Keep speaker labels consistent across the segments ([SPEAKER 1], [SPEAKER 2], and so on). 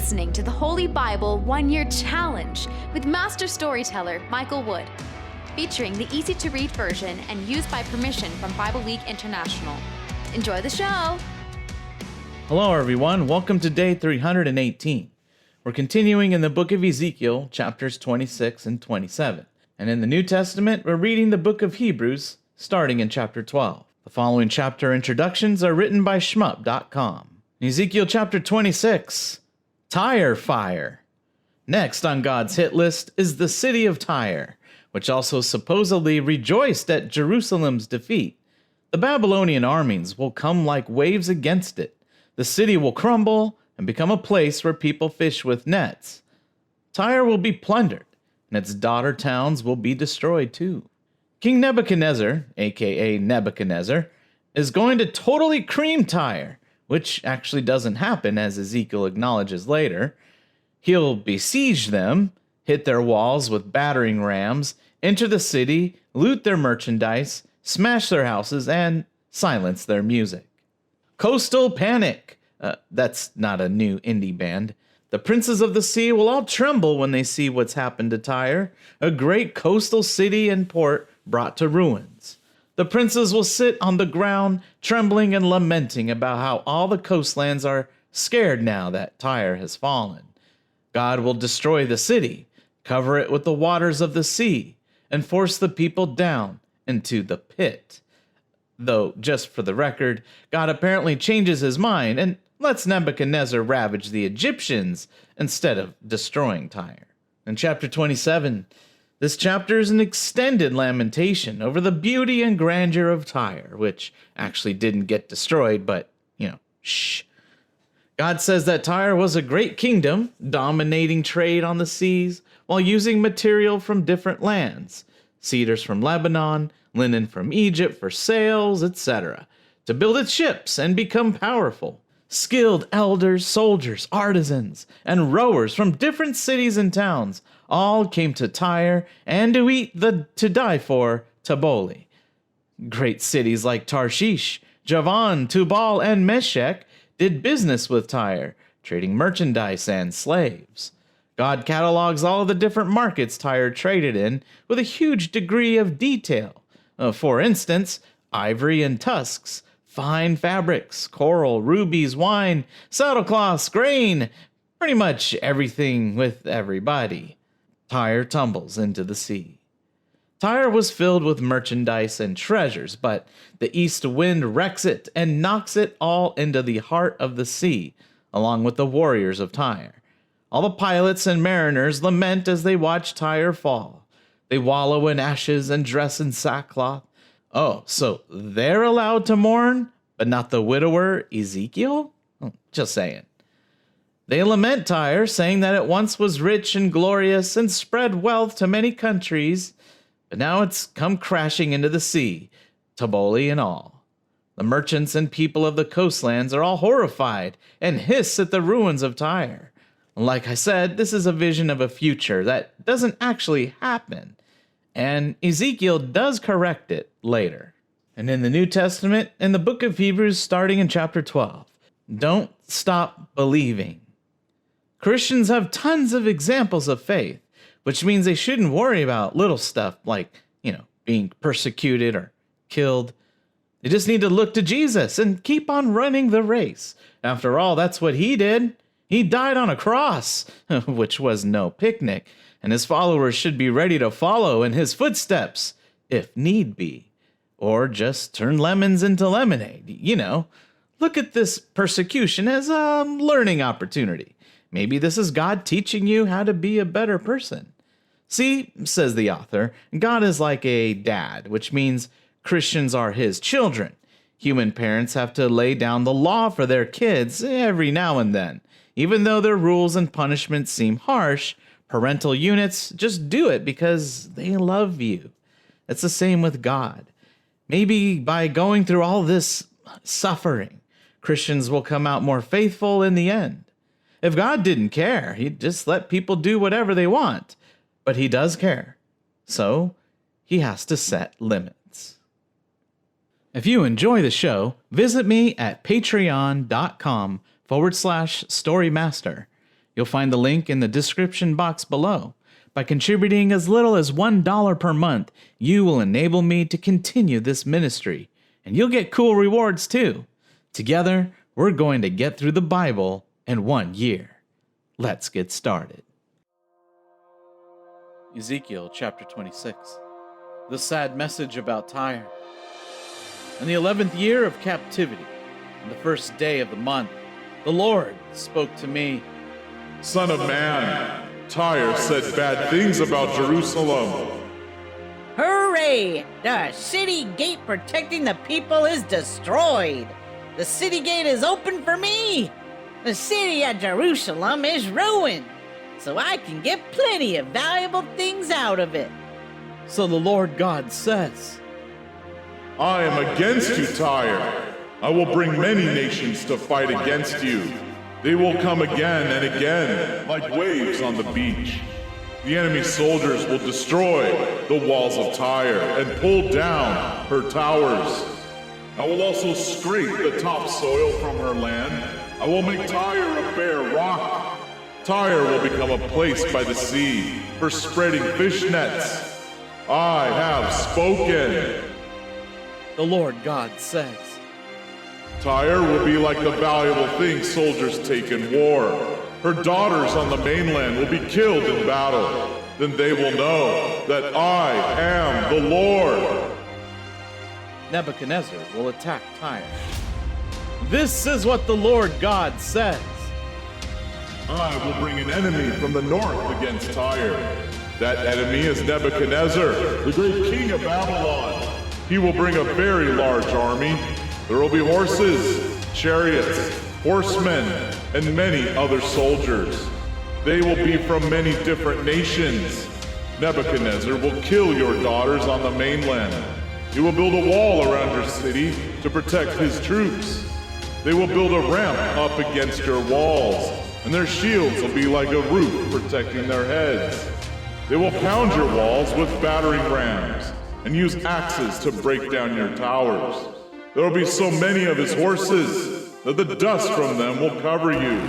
[SPEAKER 1] listening to the Holy Bible 1-Year Challenge with Master Storyteller Michael Wood, featuring the easy-to-read version and used by permission from Bible League International. Enjoy the show!
[SPEAKER 2] Hello everyone, welcome to day 318. We're continuing in the book of Ezekiel, chapters 26 and 27. And in the New Testament, we're reading the book of Hebrews, starting in chapter 12. The following chapter introductions are written by shmup.com. Ezekiel chapter 26, Tyre fire. Next on God's hit list is the city of Tyre, which also supposedly rejoiced at Jerusalem's defeat. The Babylonian armies will come like waves against it. The city will crumble and become a place where people fish with nets. Tyre will be plundered, and its daughter towns will be destroyed too. King Nebuchadnezzar, aka Nebuchadnezzar, is going to totally cream Tyre, which actually doesn't happen, as Ezekiel acknowledges later. He'll besiege them, hit their walls with battering rams, enter the city, loot their merchandise, smash their houses, and silence their music. Coastal Panic. That's not a new indie band. The princes of the sea will all tremble when they see what's happened to Tyre, a great coastal city and port brought to ruins. The princes will sit on the ground, trembling and lamenting about how all the coastlands are scared now that Tyre has fallen. God will destroy the city, cover it with the waters of the sea, and force the people down into the pit. Though, just for the record, God apparently changes his mind and lets Nebuchadnezzar ravage the Egyptians instead of destroying Tyre. In chapter 27, this chapter is an extended lamentation over the beauty and grandeur of Tyre, which actually didn't get destroyed, but, shh. God says that Tyre was a great kingdom, dominating trade on the seas, while using material from different lands, cedars from Lebanon, linen from Egypt for sails, etc., to build its ships and become powerful. Skilled elders, soldiers, artisans, and rowers from different cities and towns all came to Tyre and to eat the to die for taboli. Great cities like Tarshish, Javan, Tubal, and Meshech did business with Tyre, trading merchandise and slaves. God catalogs all of the different markets Tyre traded in with a huge degree of detail. For instance, ivory and tusks, fine fabrics, coral, rubies, wine, saddlecloths, grain, pretty much everything with everybody. Tyre tumbles into the sea. Tyre was filled with merchandise and treasures, but the east wind wrecks it and knocks it all into the heart of the sea, along with the warriors of Tyre. All the pilots and mariners lament as they watch Tyre fall. They wallow in ashes and dress in sackcloth. Oh, so they're allowed to mourn, but not the widower Ezekiel? Just saying. They lament Tyre, saying that it once was rich and glorious and spread wealth to many countries, but now it's come crashing into the sea, taboli and all. The merchants and people of the coastlands are all horrified and hiss at the ruins of Tyre. Like I said, this is a vision of a future that doesn't actually happen, and Ezekiel does correct it later. And in the New Testament, in the book of Hebrews, starting in chapter 12, don't stop believing. Christians have tons of examples of faith, which means they shouldn't worry about little stuff like, being persecuted or killed. They just need to look to Jesus and keep on running the race. After all, that's what he did. He died on a cross, which was no picnic, and his followers should be ready to follow in his footsteps, if need be. Or just turn lemons into lemonade, Look at this persecution as a learning opportunity. Maybe this is God teaching you how to be a better person. See, says the author, God is like a dad, which means Christians are his children. Human parents have to lay down the law for their kids every now and then. Even though their rules and punishments seem harsh, parental units just do it because they love you. It's the same with God. Maybe by going through all this suffering, Christians will come out more faithful in the end. If God didn't care, he'd just let people do whatever they want. But he does care. So he has to set limits. If you enjoy the show, visit me at patreon.com/storymaster. You'll find the link in the description box below. By contributing as little as $1 per month, you will enable me to continue this ministry, and you'll get cool rewards too. Together, we're going to get through the Bible in 1 year. Let's get started. Ezekiel chapter 26. The sad message about Tyre. In the 11th year of captivity, on the first day of the month, the Lord spoke to me.
[SPEAKER 3] Son of man, Tyre said bad things about Jerusalem.
[SPEAKER 4] Hooray! The city gate protecting the people is destroyed. The city gate is open for me. The city of Jerusalem is ruined, so I can get plenty of valuable things out of it.
[SPEAKER 2] So the Lord God says,
[SPEAKER 3] I am against you, Tyre. I will bring many nations to fight against you. They will come again and again, like waves on the beach. The enemy soldiers will destroy the walls of Tyre and pull down her towers. I will also scrape the topsoil from her land. I will make Tyre a bare rock. Tyre will become a place by the sea for spreading fish nets. I have spoken.
[SPEAKER 2] the Lord God says.
[SPEAKER 3] Tyre will be like the valuable things soldiers take in war. Her daughters on the mainland will be killed in battle. Then they will know that I am the Lord.
[SPEAKER 2] Nebuchadnezzar will attack Tyre. This is what the Lord God says.
[SPEAKER 3] I will bring an enemy from the north against Tyre. That enemy is Nebuchadnezzar, the great king of Babylon. He will bring a very large army. There will be horses, chariots, horsemen, and many other soldiers. They will be from many different nations. Nebuchadnezzar will kill your daughters on the mainland. He will build a wall around your city to protect his troops. They will build a ramp up against your walls, and their shields will be like a roof protecting their heads. They will pound your walls with battering rams and use axes to break down your towers. There will be so many of his horses that the dust from them will cover you.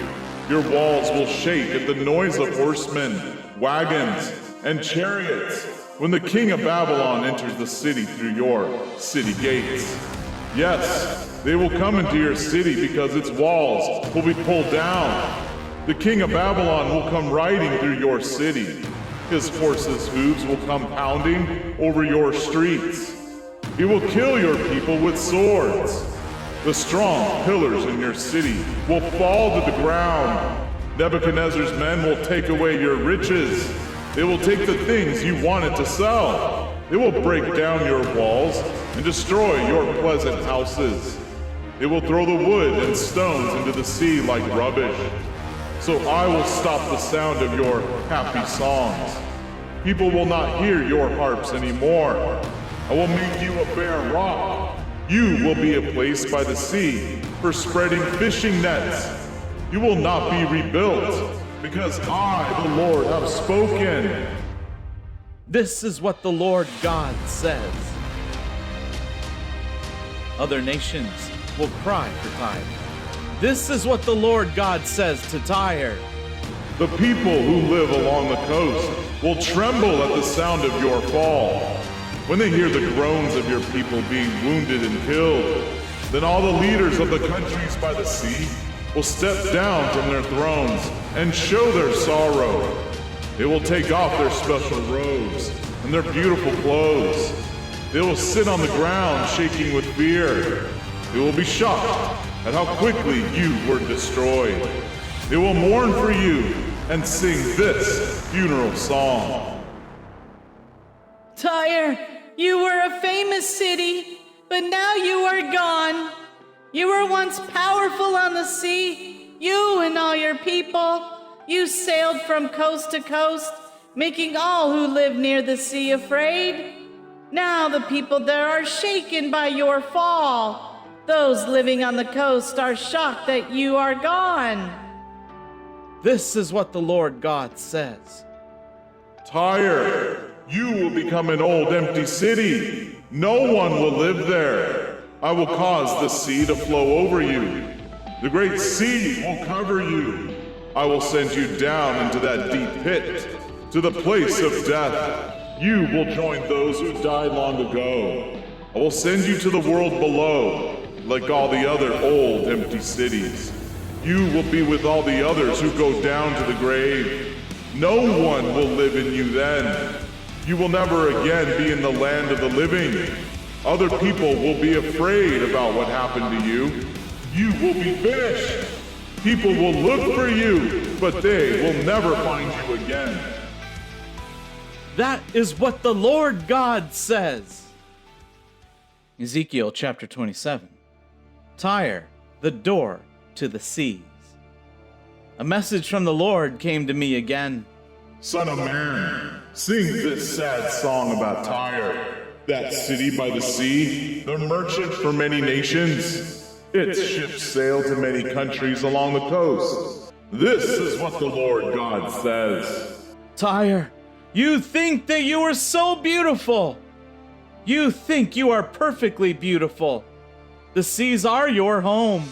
[SPEAKER 3] Your walls will shake at the noise of horsemen, wagons, and chariots when the king of Babylon enters the city through your city gates. Yes, they will come into your city because its walls will be pulled down. The king of Babylon will come riding through your city. His horses' hooves will come pounding over your streets. He will kill your people with swords. The strong pillars in your city will fall to the ground. Nebuchadnezzar's men will take away your riches. They will take the things you wanted to sell. They will break down your walls and destroy your pleasant houses. They will throw the wood and stones into the sea like rubbish. So I will stop the sound of your happy songs. People will not hear your harps anymore. I will make you a bare rock. You will be a place by the sea for spreading fishing nets. You will not be rebuilt, because I, the Lord, have spoken.
[SPEAKER 2] This is what the Lord God says. Other nations will cry for Tyre. This is what the Lord God says to Tyre.
[SPEAKER 3] The people who live along the coast will tremble at the sound of your fall. When they hear the groans of your people being wounded and killed, then all the leaders of the countries by the sea will step down from their thrones and show their sorrow. They will take off their special robes and their beautiful clothes. They will sit on the ground shaking with fear. They will be shocked at how quickly you were destroyed. They will mourn for you and sing this funeral song.
[SPEAKER 4] Tyre, you were a famous city, but now you are gone. You were once powerful on the sea, you and all your people. You sailed from coast to coast, making all who live near the sea afraid. Now the people there are shaken by your fall. Those living on the coast are shocked that you are gone.
[SPEAKER 2] This is what the Lord God says.
[SPEAKER 3] Tyre, you will become an old empty city. No one will live there. I will cause the sea to flow over you. The great sea will cover you. I will send you down into that deep pit, to the place of death. You will join those who died long ago. I will send you to the world below, like all the other old empty cities. You will be with all the others who go down to the grave. No one will live in you then. You will never again be in the land of the living. Other people will be afraid about what happened to you. You will be finished. People will look for you, but they will never find you again.
[SPEAKER 2] That is what the Lord God says. Ezekiel chapter 27. Tyre, the door to the seas. A message from the Lord came to me again.
[SPEAKER 3] Son of man, sing this sad song about Tyre, that city by the sea, the merchant for many nations. Its ships sail to many countries along the coast. This is what the Lord God says.
[SPEAKER 2] Tyre, you think that you are so beautiful. You think you are perfectly beautiful. The seas are your home.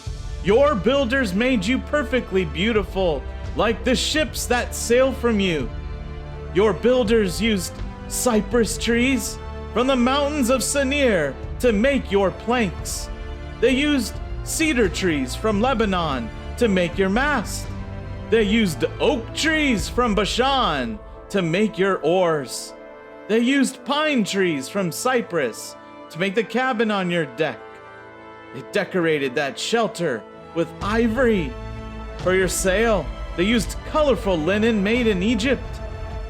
[SPEAKER 2] Your builders made you perfectly beautiful, like the ships that sail from you. Your builders used cypress trees from the mountains of Sinir to make your planks. They used cedar trees from Lebanon to make your mast. They used oak trees from Bashan to make your oars. They used pine trees from Cyprus to make the cabin on your deck. They decorated that shelter with ivory. For your sail, they used colorful linen made in Egypt.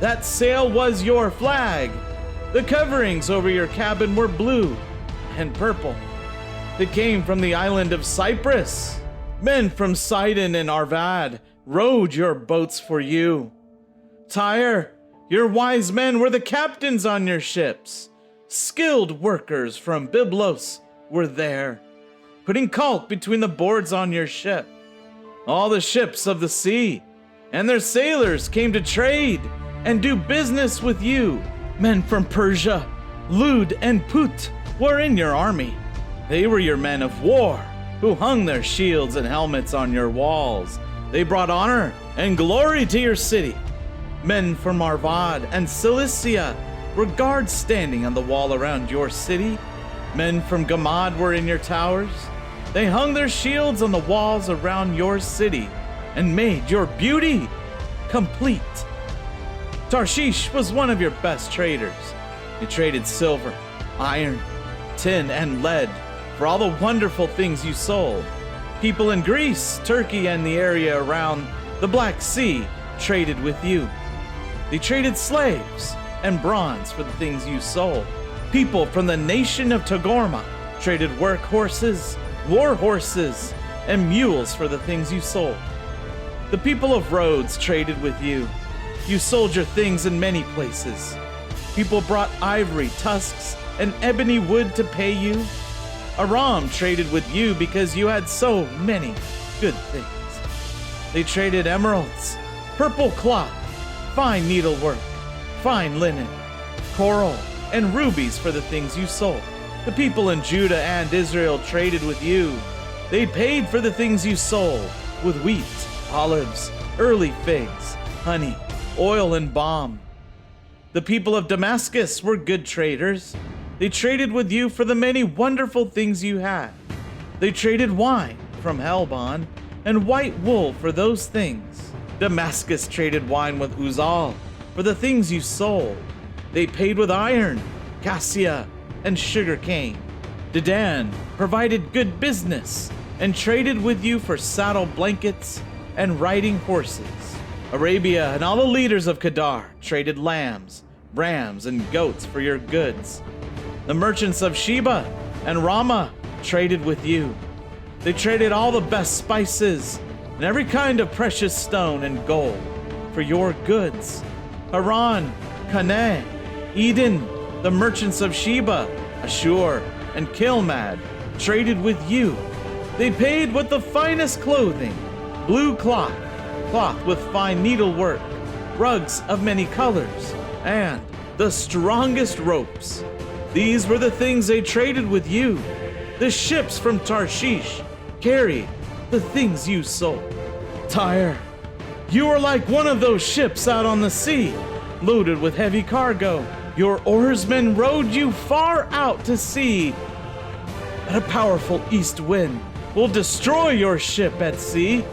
[SPEAKER 2] That sail was your flag. The coverings over your cabin were blue and purple. They came from the island of Cyprus. Men from Sidon and Arvad rowed your boats for you. Tyre, your wise men were the captains on your ships. Skilled workers from Byblos were there, putting caulk between the boards on your ship. All the ships of the sea and their sailors came to trade and do business with you. Men from Persia, Lud and Put were in your army. They were your men of war who hung their shields and helmets on your walls. They brought honor and glory to your city. Men from Arvad and Cilicia were guards standing on the wall around your city. Men from Gamad were in your towers. They hung their shields on the walls around your city and made your beauty complete. Tarshish was one of your best traders. You traded silver, iron, tin, and lead for all the wonderful things you sold. People in Greece, Turkey, and the area around the Black Sea traded with you. They traded slaves and bronze for the things you sold. People from the nation of Togarma traded work horses, war horses, and mules for the things you sold. The people of Rhodes traded with you. You sold your things in many places. People brought ivory, tusks, and ebony wood to pay you. Aram traded with you because you had so many good things. They traded emeralds, purple cloth, fine needlework, fine linen, coral, and rubies for the things you sold. The people in Judah and Israel traded with you. They paid for the things you sold with wheat, olives, early figs, honey, oil, and balm. The people of Damascus were good traders. They traded with you for the many wonderful things you had. They traded wine from Helbon and white wool for those things. Damascus traded wine with Uzal for the things you sold. They paid with iron, cassia, and sugar cane. Dedan provided good business and traded with you for saddle blankets and riding horses. Arabia and all the leaders of Kedar traded lambs, rams, and goats for your goods. The merchants of Sheba and Ramah traded with you. They traded all the best spices and every kind of precious stone and gold for your goods. Haran, Canaan, Eden, the merchants of Sheba, Ashur, and Kilmad traded with you. They paid with the finest clothing, blue cloth with fine needlework, rugs of many colors, and the strongest ropes. These were the things they traded with you. The ships from Tarshish carried the things you sold. Tyre, You are like one of those ships out on the sea, loaded with heavy cargo. Your oarsmen rowed you far out to sea, but a powerful east wind will destroy your ship at sea.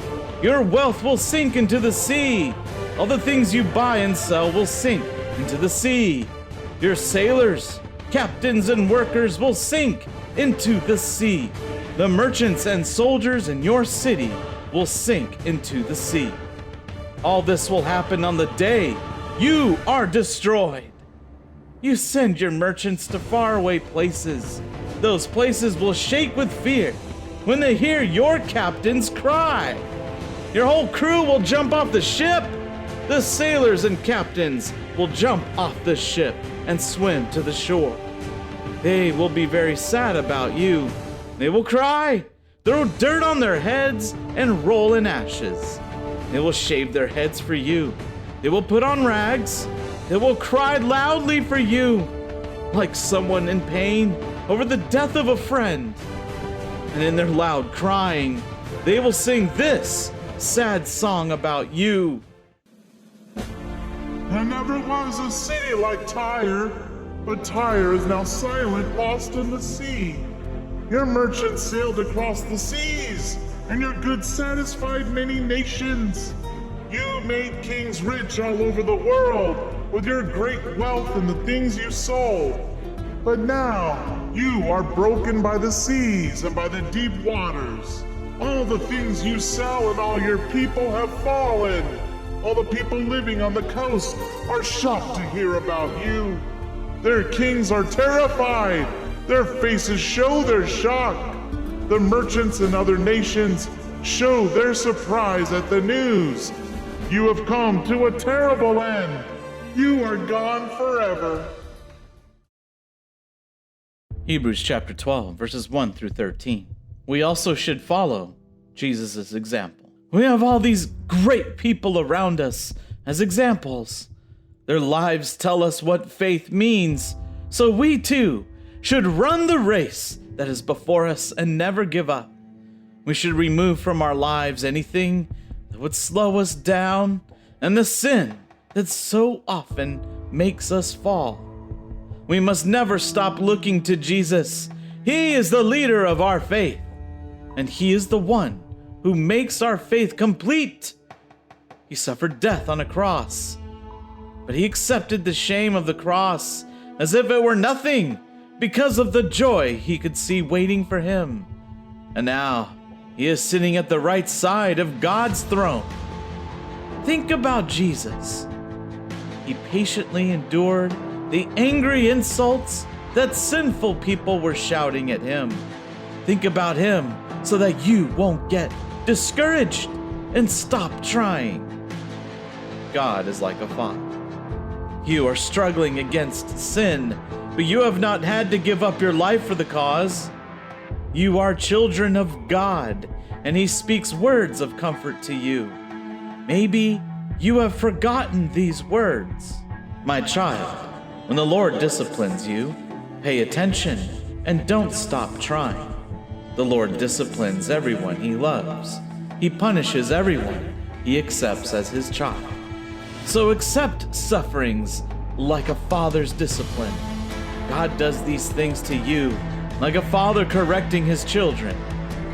[SPEAKER 2] Your wealth will sink into the sea. All the things you buy and sell will sink into the sea. Your sailors, captains, and workers will sink into the sea. The merchants and soldiers in your city will sink into the sea. All this will happen on the day you are destroyed. You send your merchants to faraway places. Those places will shake with fear when they hear your captains cry. Your whole crew will jump off the ship. The sailors and captains will jump off the ship and swim to the shore. They will be very sad about you. They will cry, throw dirt on their heads, and roll in ashes. They will shave their heads for you. They will put on rags. They will cry loudly for you, like someone in pain over the death of a friend. And in their loud crying, they will sing this sad song about you.
[SPEAKER 3] There never was a city like Tyre, but Tyre is now silent, lost in the sea. Your merchants sailed across the seas, and your goods satisfied many nations. You made kings rich all over the world with your great wealth and the things you sold. But now you are broken by the seas and by the deep waters. All the things you sell and all your people have fallen. All the people living on the coast are shocked to hear about you. Their kings are terrified. Their faces show their shock. The merchants in other nations show their surprise at the news. You have come to a terrible end. You are gone forever.
[SPEAKER 2] Hebrews chapter 12, verses 1 through 13. We also should follow Jesus' example. We have all these great people around us as examples. Their lives tell us what faith means, so we too should run the race that is before us and never give up. We should remove from our lives anything that would slow us down and the sin that so often makes us fall. We must never stop looking to Jesus. He is the leader of our faith, and He is the one who makes our faith complete. He suffered death on a cross, but He accepted the shame of the cross as if it were nothing because of the joy He could see waiting for Him. And now He is sitting at the right side of God's throne. Think about Jesus. He patiently endured the angry insults that sinful people were shouting at Him. Think about Him so that you won't get discouraged and stop trying. God is like a father. You are struggling against sin, but you have not had to give up your life for the cause. You are children of God, and He speaks words of comfort to you. Maybe you have forgotten these words. My child, when the Lord disciplines you, pay attention and don't stop trying. The Lord disciplines everyone He loves. He punishes everyone He accepts as His child. So accept sufferings like a father's discipline. God does these things to you like a father correcting his children.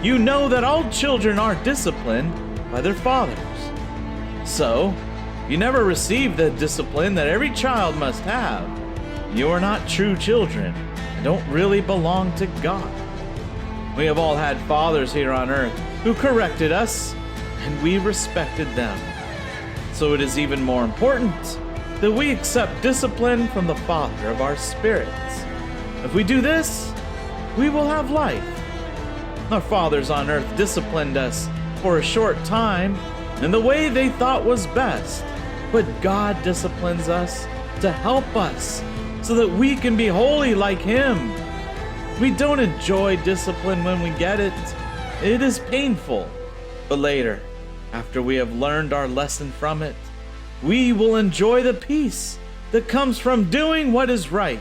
[SPEAKER 2] You know that all children are disciplined by their fathers. So, you never receive the discipline that every child must have. You are not true children and don't really belong to God. We have all had fathers here on earth who corrected us, and we respected them. So it is even more important that we accept discipline from the Father of our spirits. If we do this, we will have life. Our fathers on earth disciplined us for a short time in the way they thought was best, but God disciplines us to help us so that we can be holy like Him. We don't enjoy discipline when we get it. It is painful. But later, after we have learned our lesson from it, we will enjoy the peace that comes from doing what is right.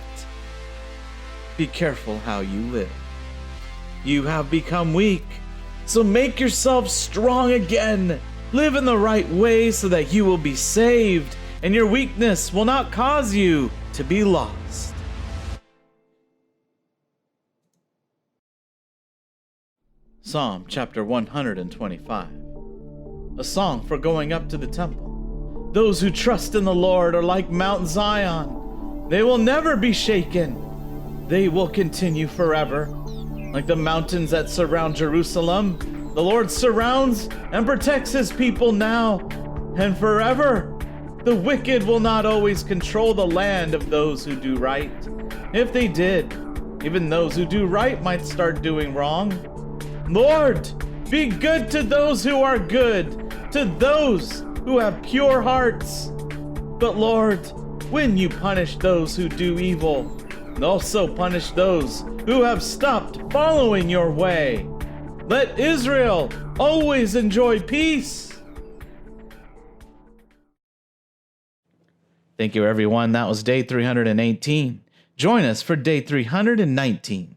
[SPEAKER 2] Be careful how you live. You have become weak, so make yourself strong again. Live in the right way so that you will be saved, and your weakness will not cause you to be lost. Psalm chapter 125. A song for going up to the temple. Those who trust in the Lord are like Mount Zion. They will never be shaken. They will continue forever. Like the mountains that surround Jerusalem, the Lord surrounds and protects his people now and forever. The wicked will not always control the land of those who do right. If they did, even those who do right might start doing wrong. Lord, be good to those who are good, to those who have pure hearts. But Lord, when you punish those who do evil, also punish those who have stopped following your way. Let Israel always enjoy peace. Thank you, everyone. That was day 318. Join us for day 319.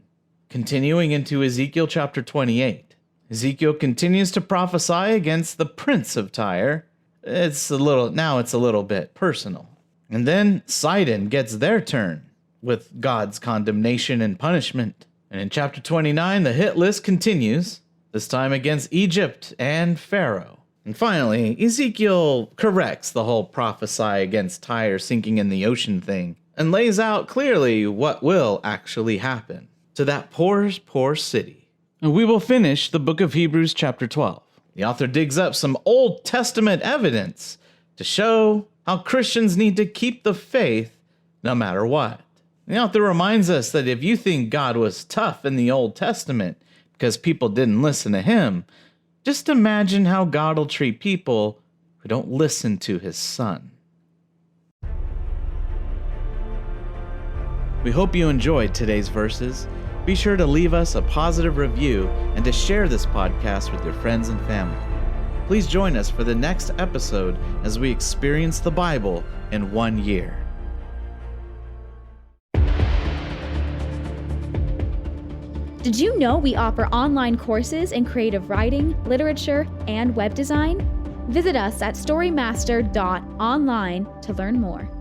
[SPEAKER 2] Continuing into Ezekiel chapter 28. Ezekiel continues to prophesy against the prince of Tyre. It's a little bit personal. And then Sidon gets their turn with God's condemnation and punishment. And in chapter 29, the hit list continues, this time against Egypt and Pharaoh. And finally, Ezekiel corrects the whole prophesy against Tyre sinking in the ocean thing and lays out clearly what will actually happen to that poor, poor city. And we will finish the book of Hebrews chapter 12. The author digs up some Old Testament evidence to show how Christians need to keep the faith no matter what. The author reminds us that if you think God was tough in the Old Testament because people didn't listen to him, just imagine how God will treat people who don't listen to his son. We hope you enjoyed today's verses. Be sure to leave us a positive review and to share this podcast with your friends and family. Please join us for the next episode as we experience the Bible in 1 year.
[SPEAKER 5] Did you know we offer online courses in creative writing, literature, and web design? Visit us at storymaster.online to learn more.